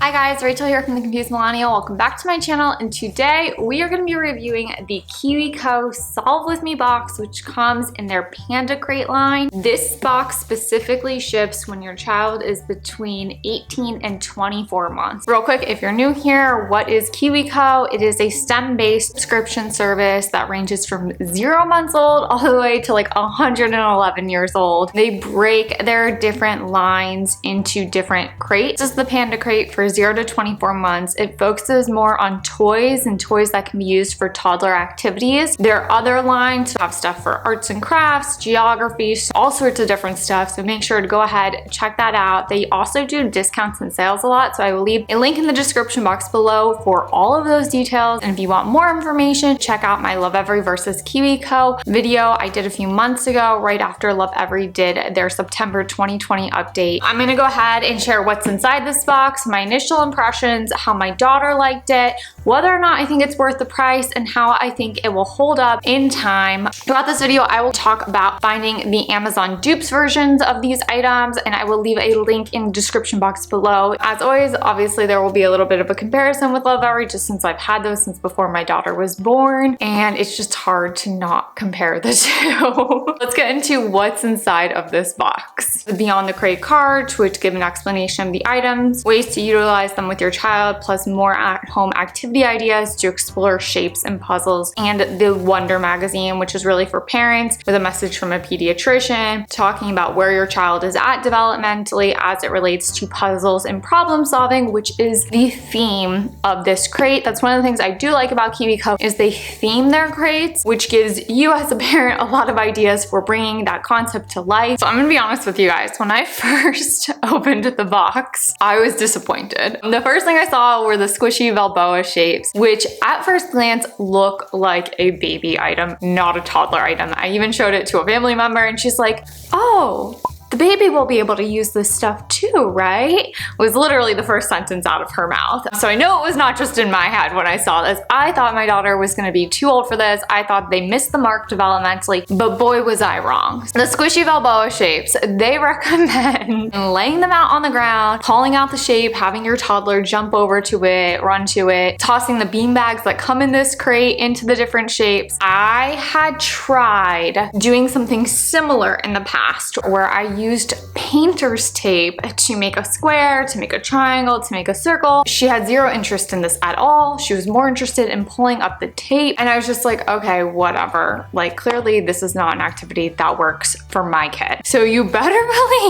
Hi guys, Rachel here from the Confused Millennial. Welcome back to my channel, and today we are going to be reviewing the KiwiCo Solve With Me box, which comes in their Panda Crate line. This box specifically ships when your child is between 18 and 24 months. Real quick, if you're new here, what is KiwiCo? It is a STEM-based subscription service that ranges from 0 months old all the way to like 111 years old. They break their different lines into different crates. This is the Panda Crate for 0 to 24 months. It focuses more on toys and toys that can be used for toddler activities. Their other lines have stuff for arts and crafts, geography, all sorts of different stuff. So make sure to go ahead, check that out. They also do discounts and sales a lot. So I will leave a link in the description box below for all of those details. And if you want more information, check out my Lovevery versus KiwiCo video I did a few months ago, right after Lovevery did their September 2020 update. I'm gonna go ahead and share what's inside this box, my initial impressions, how my daughter liked it, whether or not I think it's worth the price, and how I think it will hold up in time. Throughout this video, I will talk about finding the Amazon dupes versions of these items, and I will leave a link in the description box below. As always, obviously there will be a little bit of a comparison with Lovevery, just since I've had those since before my daughter was born, and it's just hard to not compare the two. Let's get into what's inside of this box. The Beyond the Crate cards, which give an explanation of the items, ways to utilize them with your child, plus more at-home activity ideas to explore shapes and puzzles, and the Wonder magazine, which is really for parents, with a message from a pediatrician talking about where your child is at developmentally as it relates to puzzles and problem solving, which is the theme of this crate. That's one of the things I do like about KiwiCo, is they theme their crates, which gives you as a parent a lot of ideas for bringing that concept to life. So I'm gonna be honest with you guys, when I first opened the box, I was disappointed. The first thing I saw were the squishy Balboa shapes, which at first glance look like a baby item, not a toddler item. I even showed it to a family member and she's like, oh, the baby will be able to use this stuff too, right? Was literally the first sentence out of her mouth. So I know it was not just in my head when I saw this. I thought my daughter was gonna be too old for this. I thought they missed the mark developmentally, but boy was I wrong. The squishy Balboa shapes, they recommend laying them out on the ground, calling out the shape, having your toddler jump over to it, run to it, tossing the bean bags that come in this crate into the different shapes. I had tried doing something similar in the past where I used painter's tape to make a square, to make a triangle, to make a circle. She had zero interest in this at all. She was more interested in pulling up the tape, and I was just like, okay, whatever. Like, clearly this is not an activity that works for my kid. So you better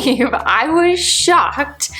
believe I was shocked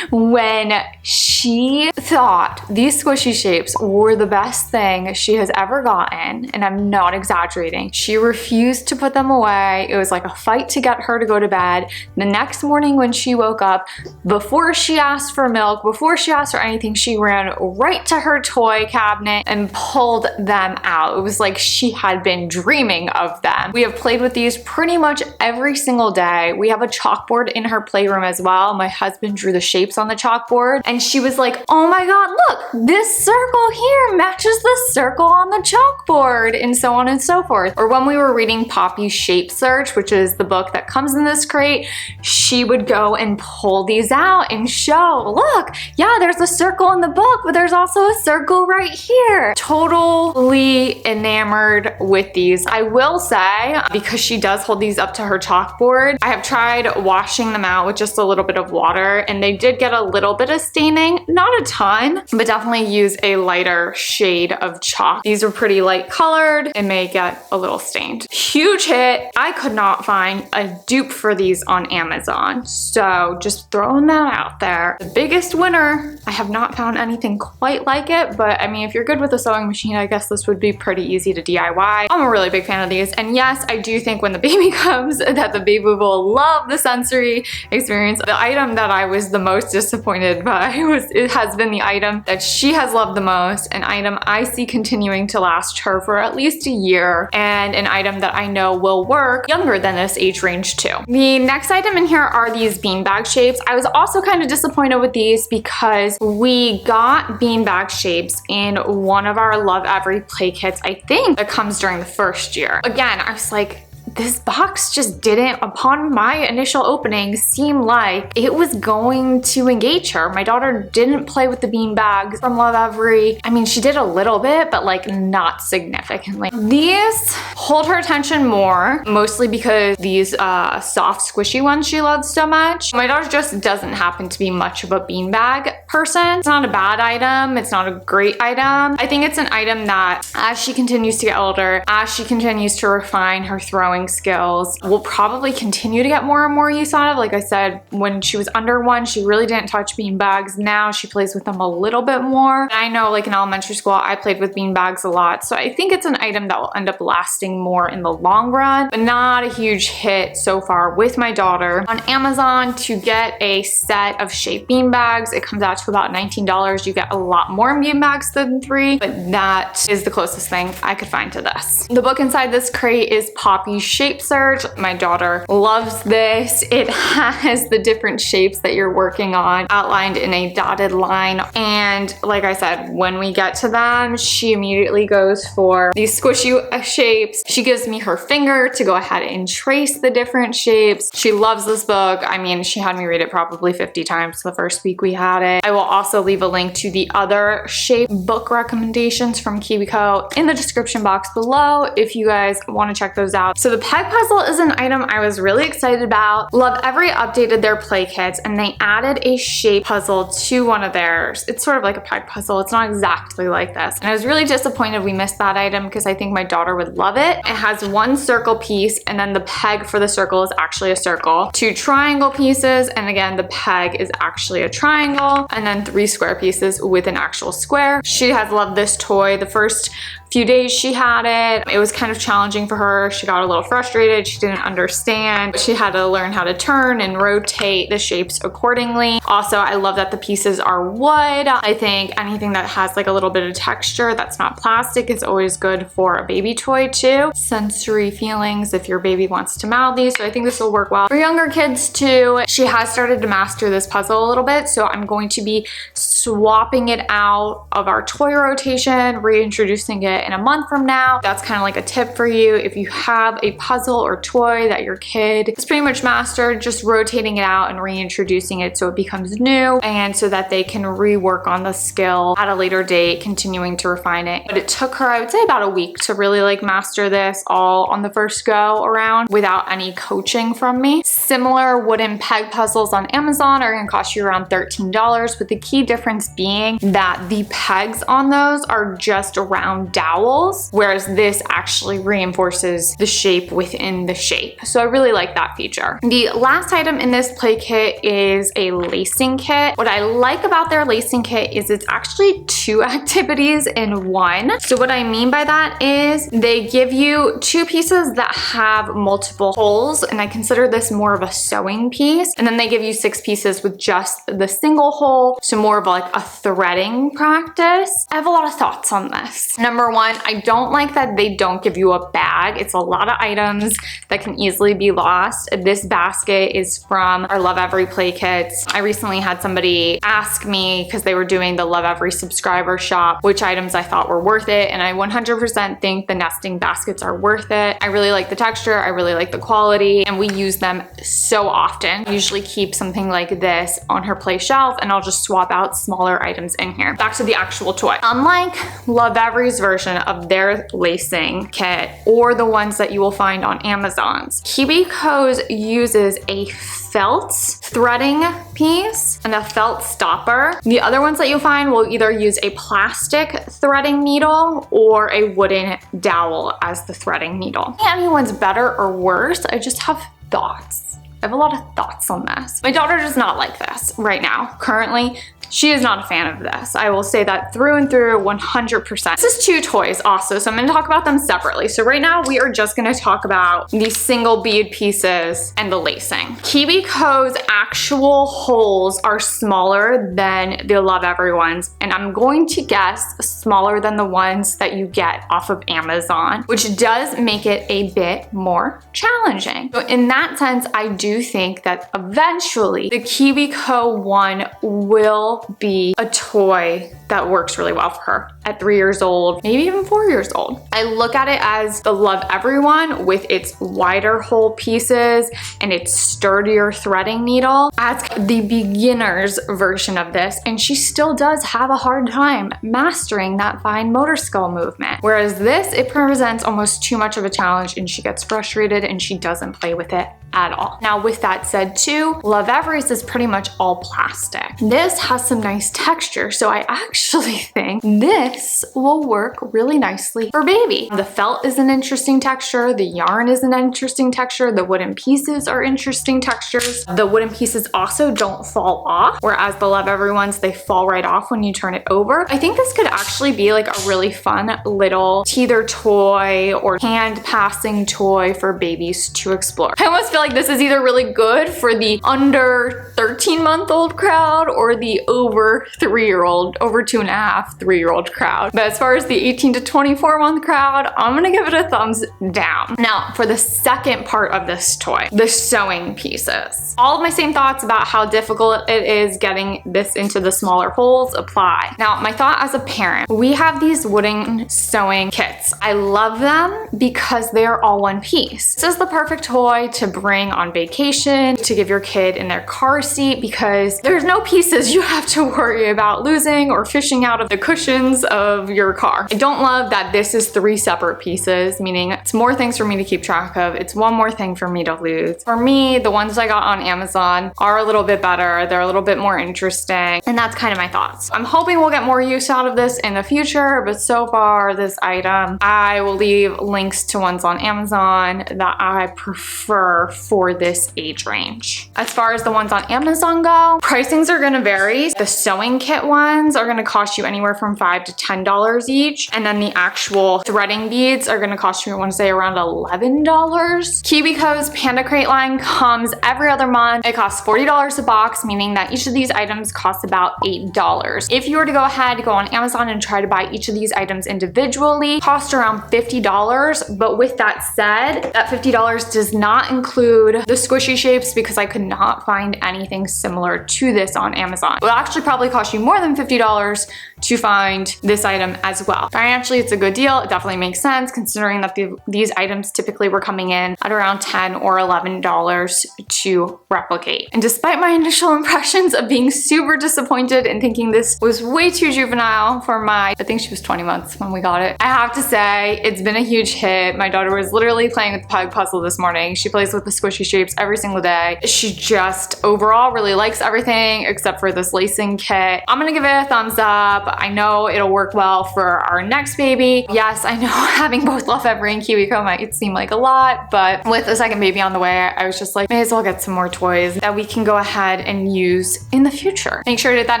when she thought these squishy shapes were the best thing she has ever gotten, and I'm not exaggerating. She refused to put them away. It was like a fight to get her to go to bed. The next morning when she woke up, before she asked for milk, before she asked for anything, she ran right to her toy cabinet and pulled them out. It was like she had been dreaming of them. We have played with these pretty much every single day. We have a chalkboard in her playroom as well. My husband drew the shapes on the chalkboard, and she was like, oh my God, look, this circle here matches the circle on the chalkboard, and so on and so forth. Or when we were reading Poppy's Shape Search, which is the book that comes in this crate, she would go and pull these out and show, look, yeah, there's a circle in the book, but there's also a circle right here. Totally enamored with these. I will say, because she does hold these up to her chalkboard, I have tried washing them out with just a little bit of water, and they did get a little bit of staining, not a ton, but definitely use a lighter shade of chalk. These are pretty light colored and may get a little stained. Huge hit. I could not find a dupe for these on Amazon, so just throwing that out there. The biggest winner, I have not found anything quite like it, but I mean, if you're good with a sewing machine, I guess this would be pretty easy to DIY. I'm a really big fan of these, and yes, I do think when the baby comes that the baby will love the sensory experience. The item that I was the most disappointed by has been the item that she has loved the most, an item I see continuing to last her for at least a year, and an item that I know will work younger than this age range too. The next item in here are these beanbag shapes. I was also kind of disappointed with these because we got beanbag shapes in one of our Lovevery play kits, I think, that comes during the first year. Again, I was like, this box just didn't, upon my initial opening, seem like it was going to engage her. My daughter didn't play with the bean bags from Lovevery. I mean, she did a little bit, but like not significantly. These hold her attention more, mostly because these soft squishy ones she loves so much. My daughter just doesn't happen to be much of a beanbag person. It's not a bad item. It's not a great item. I think it's an item that as she continues to get older, as she continues to refine her throwing skills, will probably continue to get more and more use out of. Like I said, when she was under 1, she really didn't touch beanbags. Now she plays with them a little bit more. And I know like in elementary school, I played with beanbags a lot. So I think it's an item that will end up lasting more in the long run, but not a huge hit so far with my daughter. On Amazon, to get a set of shaped beanbags, it comes out to about $19. You get a lot more beanbags than 3, but that is the closest thing I could find to this. The book inside this crate is Poppy's Shape Search. My daughter loves this. It has the different shapes that you're working on outlined in a dotted line. And like I said, when we get to them, she immediately goes for these squishy shapes. She gives me her finger to go ahead and trace the different shapes. She loves this book. I mean, she had me read it probably 50 times the first week we had it. I will also leave a link to the other shape book recommendations from KiwiCo in the description box below if you guys want to check those out. So the peg puzzle is an item I was really excited about. Lovevery updated their play kits and they added a shape puzzle to one of theirs. It's sort of like a peg puzzle. It's not exactly like this. And I was really disappointed we missed that item because I think my daughter would love it. It has 1 circle piece and then the peg for the circle is actually a circle, 2 triangle pieces, and again the peg is actually a triangle, and then 3 square pieces with an actual square. She has loved this toy. The first few days she had it, it was kind of challenging for her. She got a little frustrated. She didn't understand. She had to learn how to turn and rotate the shapes accordingly. Also, I love that the pieces are wood. I think anything that has like a little bit of texture that's not plastic is always good for a baby toy too. Sensory feelings if your baby wants to mouth these. So I think this will work well for younger kids too. She has started to master this puzzle a little bit, so I'm going to be swapping it out of our toy rotation, reintroducing it in a month from now. That's kind of like a tip for you. If you have a puzzle or toy that your kid has pretty much mastered, just rotating it out and reintroducing it so it becomes new and so that they can rework on the skill at a later date, continuing to refine it. But it took her, I would say, about a week to really like master this all on the first go around without any coaching from me. Similar wooden peg puzzles on Amazon are gonna cost you around $13, with the key difference being that the pegs on those are just round dowels, whereas this actually reinforces the shape within the shape. So I really like that feature. The last item in this play kit is a lacing kit. What I like about their lacing kit is it's actually 2 activities in 1. So what I mean by that is they give you 2 pieces that have multiple holes, and I consider this more of a sewing piece. And then they give you 6 pieces with just the single hole, so more of like a threading practice. I have a lot of thoughts on this. Number 1, I don't like that they don't give you a bag. It's a lot of items that can easily be lost. This basket is from our Lovevery play kits. I recently had somebody ask me, because they were doing the Lovevery subscriber shop, which items I thought were worth it, and I 100% think the nesting baskets are worth it. I really like the texture, I really like the quality, and we use them so often. I usually keep something like this on her play shelf, and I'll just swap out smaller items in here. Back to the actual toy. Unlike Lovevery's version of their lacing kit, or the ones that you will find on Amazon's, KiwiCo's uses a felt threading piece and a felt stopper. The other ones that you'll find will either use a plastic threading needle or a wooden dowel as the threading needle. Anyone's better or worse, I just have thoughts. I have a lot of thoughts on this. My daughter does not like this right now. Currently, she is not a fan of this. I will say that through and through, 100%. This is 2 toys also, so I'm gonna talk about them separately. So right now, we are just gonna talk about the single bead pieces and the lacing. KiwiCo's actual holes are smaller than the Lovevery ones, and I'm going to guess smaller than the ones that you get off of Amazon, which does make it a bit more challenging. So in that sense, I do think that eventually the KiwiCo one will still be a toy that works really well for her at 3 years old, maybe even 4 years old. I look at it as the Lovevery one with its wider hole pieces and its sturdier threading needle as the beginner's version of this, and she still does have a hard time mastering that fine motor skill movement. Whereas this, it presents almost too much of a challenge and she gets frustrated and she doesn't play with it at all. Now, with that said too, Lovevery's is pretty much all plastic. This has some nice texture, so I actually think this will work really nicely for baby. The felt is an interesting texture, the yarn is an interesting texture, the wooden pieces are interesting textures. The wooden pieces also don't fall off, whereas the Lovevery ones, they fall right off when you turn it over. I think this could actually be like a really fun little teether toy or hand passing toy for babies to explore. I almost feel like this is either really good for the under 13-month-old crowd or the over 3-year-old, over 2.5, 3-year-old crowd. But as far as the 18 to 24-month crowd, I'm gonna give it a thumbs down. Now, for the second part of this toy, the sewing pieces. All of my same thoughts about how difficult it is getting this into the smaller holes apply. Now, my thought as a parent, we have these wooden sewing kits. I love them because they are all one piece. This is the perfect toy to bring on vacation, to give your kid in their car seat, because there's no pieces you have to worry about losing or fishing out of the cushions of your car. I don't love that this is 3 separate pieces, meaning it's more things for me to keep track of. It's one more thing for me to lose. For me, the ones I got on Amazon are a little bit better. They're a little bit more interesting, and that's kind of my thoughts. I'm hoping we'll get more use out of this in the future, but so far, this item, I will leave links to ones on Amazon that I prefer for this age range. As far as the ones on Amazon go, pricings are gonna vary. The sewing kit ones are gonna cost you anywhere from $5 to $10 each, and then the actual threading beads are gonna cost you, I wanna say, around $11. KiwiCo's Panda Crate line comes every other month. It costs $40 a box, meaning that each of these items costs about $8. If you were to go ahead, go on Amazon and try to buy each of these items individually, cost around $50. But with that said, that $50 does not include the squishy shapes because I could not find anything similar to this on Amazon. It will actually probably cost you more than $50 to find this item as well. Financially, it's a good deal. It definitely makes sense considering that these items typically were coming in at around $10 or $11 to replicate. And despite my initial impressions of being super disappointed and thinking this was way too juvenile for I think she was 20 months when we got it, I have to say it's been a huge hit. My daughter was literally playing with the pug puzzle this morning. She plays with the squishy shapes every single day. She just overall really likes everything except for this lacing kit. I'm gonna give it a thumbs up. I know it'll work well for our next baby. Yes, I know having both Lovevery and KiwiCo might seem like a lot, but with a second baby on the way, I was just like, may as well get some more toys that we can go ahead and use in the future. Make sure to hit that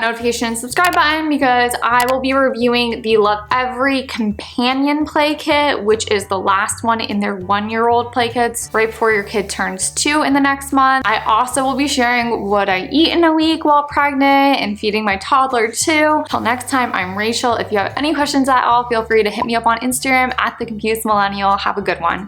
notification and subscribe button because I will be reviewing the Lovevery companion play kit, which is the last one in their 1-year-old play kits right before your kid turns 2 in the next month. I also will be sharing what I eat in a week while pregnant and feeding my toddler too. Till next time, I'm Rachel. If you have any questions at all, feel free to hit me up on Instagram at @TheConfusedMillennial. Have a good one.